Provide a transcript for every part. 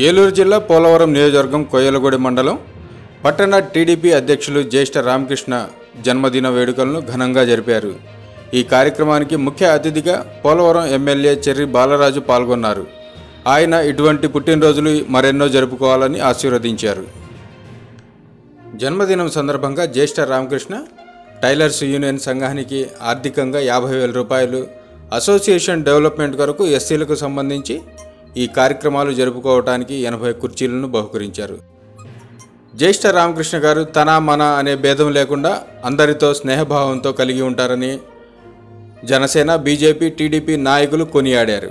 ఏలూరు జిల్లా పోలవరం నియోజకవర్గం కొయ్యలగూడెం మండలం పట్టణ టీడీపీ అధ్యక్షులు జ్యేష్ఠ రామకృష్ణ జన్మదిన వేడుకలను ఘనంగా జరిపారు. ఈ కార్యక్రమానికి ముఖ్య అతిథిగా పోలవరం ఎమ్మెల్యే చెర్రి బాలరాజు పాల్గొన్నారు. ఆయన ఇటువంటి పుట్టినరోజులు మరెన్నో జరుపుకోవాలని ఆశీర్వదించారు. జన్మదినం సందర్భంగా జ్యేష్ఠ రామకృష్ణ టైలర్స్ యూనియన్ సంఘానికి ఆర్థికంగా 50,000 రూపాయలు, అసోసియేషన్ డెవలప్మెంట్ కొరకు ఎస్సీలకు సంబంధించి ఈ కార్యక్రమాలు జరుపుకోవడానికి 80 కుర్చీలను బహుకరించారు. జ్యేష్ఠ రామకృష్ణ గారు తన మన అనే భేదం లేకుండా అందరితో స్నేహభావంతో కలిగి ఉంటారని జనసేన, బీజేపీ, టీడీపీ నాయకులు కొనియాడారు.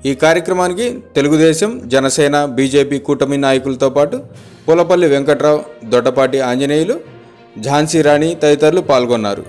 ఈ కార్యక్రమానికి తెలుగుదేశం, జనసేన, బీజేపీ కూటమి నాయకులతో పాటు పులపల్లి వెంకట్రావు, దొడ్డపాటి ఆంజనేయులు, ఝాన్సీ రాణి తదితరులు పాల్గొన్నారు.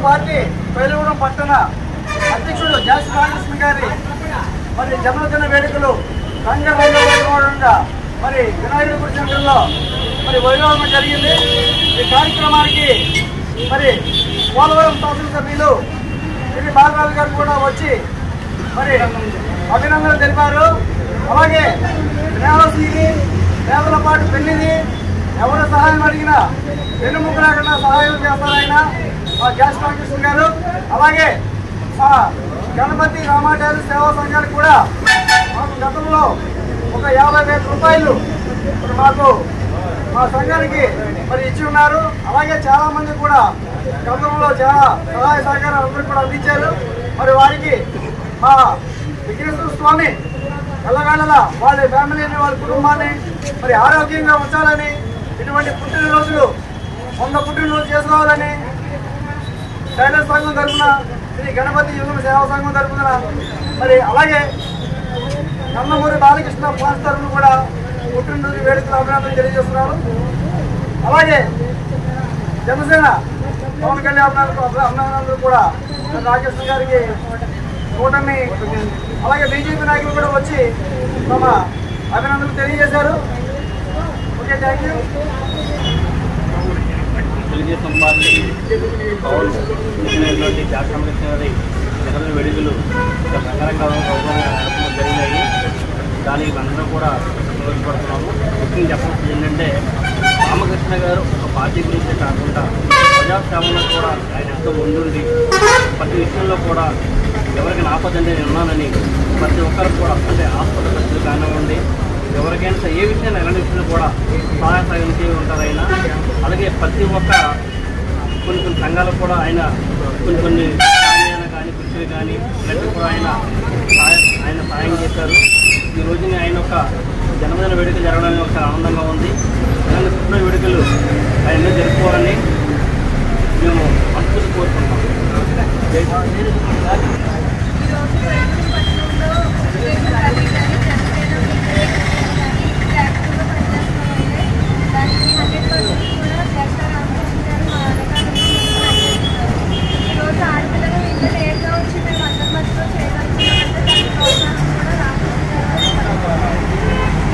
పార్టీ కొయ్యలగూడెం పట్టణ అధ్యక్షుడు జ్యేష్ఠ రామకృష్ణ గారి మరి జన్మదిన వేడుకలు రంగరంగంగా మరి వినాయకుడి గుడి సెంటర్లో మరి వైభవం జరిగింది. ఈ కార్యక్రమానికి మరి పోలవరం శాసనసభ్యులు శ్రీ బాలరాజు గారు కూడా వచ్చి మరి అభినందనలు తెలిపారు. అలాగే దేవశ్రీని, దేవలపాటి పెళ్లిని ఎవరు సహాయం అడిగినా వెన్నుముక లేకుండా సహాయం చేస్తారాయన మా జ్యేష్ఠ రామకృష్ణ గారు. అలాగే మా గణపతి రామాచార్య సేవా సంఘానికి కూడా మాకు గతంలో ఒక 50,000 రూపాయలు మాకు మా సంఘానికి మరి ఇచ్చి ఉన్నారు. అలాగే చాలా మంది కూడా గతంలో చాలా సహాయ సహకారాలు అందరూ కూడా అందించారు. మరి వారికి మా విఘ్నేశ్వర స్వామి ఎల్లవేళలా వాళ్ళ ఫ్యామిలీని, వాళ్ళ కుటుంబాన్ని మరి ఆరోగ్యంగా ఉంచాలని, ఇటువంటి పుట్టినరోజులు 100 పుట్టినరోజు చేసుకోవాలని టైలర్ సంఘం తరఫున, శ్రీ గణపతి యువకుల సేవా సంఘం తరఫున, మరి అలాగే నందమూరి బాలకృష్ణ ఫ్రాన్స్ తరఫున కూడా పుట్టినరోజు వేడుకలు అభినందనలు తెలియజేస్తున్నారు. అలాగే జనసేన పవన్ కళ్యాణ్ అభినందనలు కూడా రామకృష్ణ గారికి కూటమి, అలాగే బీజేపీ నాయకులు కూడా వచ్చి తమ అభినందనలు తెలియజేశారు. Okay, thank you. Telugu Desam party జ్యేష్ఠ రామకృష్ణ గారి జన్మదిన వేడుకలు రంగరంగ జరిగినాయి. దానికి అందరూ కూడా సంతోషపడుతున్నాము. ముఖ్యంగా చెప్పాల్సింది ఏంటంటే, రామకృష్ణ గారు ఒక పార్టీ గురించే కాకుండా ప్రజాసేవలో కూడా ఆయన ఎంతో ముందుండి ప్రతి విషయంలో కూడా ఎవరికి ఆపదంటే నేను ఉన్నానని ప్రతి ఒక్కరికి కూడా, అంటే హాస్పిటల్ ఖర్చులు కానివ్వండి, ఎవరికైనా ఏ విషయాన్ని ఎలాంటి విషయంలో కూడా సహాయ సహకరించి ఉంటారు ఆయన. అలాగే ప్రతి ఒక్క కొన్ని సంఘాలకు కూడా ఆయన కొన్ని కానీ కృషి కానీ ఇలాంటి కూడా ఆయన సాయం చేశారు. ఈ రోజుని ఆయన ఒక జన్మదిన వేడుకలు జరగడానికి ఒక ఆనందంగా ఉంది. ఇలాంటి పుట్టిన వేడుకలు ఆయన జరుపుకోవాలని మేము మనస్ఫూర్తి కోరుకుంటాం.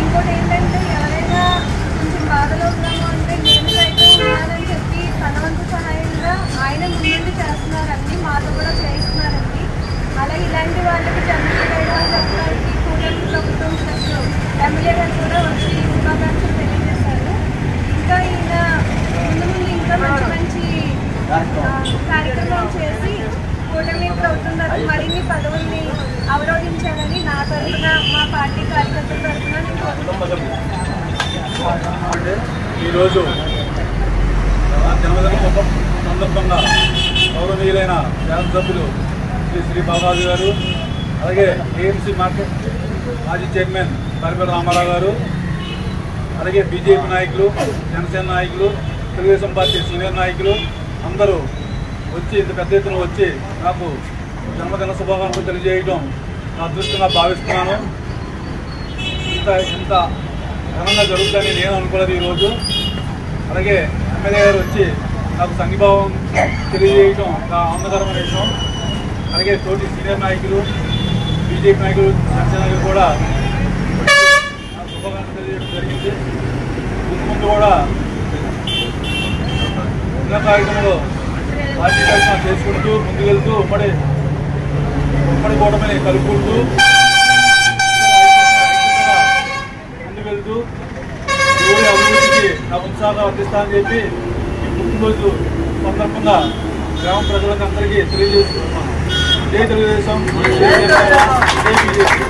ఇంకోటి ఏంటంటే ఎవరైనా కొంచెం బాధలో ఉన్నాము అంటే నేను సైతం ఉన్నానని చెప్పి తనవంతు సహాయంగా ఆయన ముందుండి చేస్తున్నారండి, మాతో కూడా చేయిస్తున్నారండి. అలా ఇలాంటి వాళ్ళకి జన్మదిన చెప్పడానికి కూటమి ప్రభుత్వం ప్లస్ ఎమ్మెల్యే గారు కూడా వచ్చి శుభాకాంక్షలు తెలియజేశారు. ఇంకా ఈయన ముందు ఇంకా మంచి కార్యక్రమాలు చేసి కూటమి ప్రభుత్వం తరఫున మరిన్ని పదవుల్ని అవరోధించాలని నా తరఫున మా పార్టీ కార్యకర్తల తరఫున నేను కోరుకుంటున్నాను. ఈరోజు జన్మదిన సందర్భంగా గౌరవనీయులైన శాసనసభ్యులు శ్రీ బాబాజీ గారు, అలాగే ఏఎంసీ మార్కెట్ మాజీ చైర్మన్ పరిపేట రామారావు గారు, అలాగే బీజేపీ నాయకులు, జనసేన నాయకులు, తెలుగుదేశం పార్టీ సీనియర్ నాయకులు అందరూ వచ్చి ఇంత పెద్ద ఎత్తున వచ్చి నాకు జన్మదిన శుభాకాంక్షలు తెలియజేయడం నా అదృష్టంగా భావిస్తున్నాను. ఇంత ఘనంగా జరుగుతుందని నేను అనుకోలేదు ఈరోజు. అలాగే ఎమ్మెల్యే గారు వచ్చి నాకు సంఘీభావం తెలియజేయడం నా ఆనందకరమైన విషయం. అలాగే తోటి సీనియర్ నాయకులు, బీజేపీ నాయకులు, జనసేన నాయకులు కూడా నాకు శుభాకాంక్షలు తెలియజేయడం జరిగింది. ముందు కూడా ఉన్న కార్యక్రమంలో పార్టీ తరఫున చేసుకుంటూ ముందుకెళ్తూ ఉమ్మడి కూటమిని కలుపుకుంటూ ముందుకెళ్తూ ఊరి అభివృద్ధికి నా ఉత్సాహంగా వర్తిస్తానని చెప్పి ఈ పుట్టినరోజు సందర్భంగా గ్రామ ప్రజలకు అందరికీ తెలియజేస్తున్నాను. జై తెలుగుదేశం, జై బీజేపీ.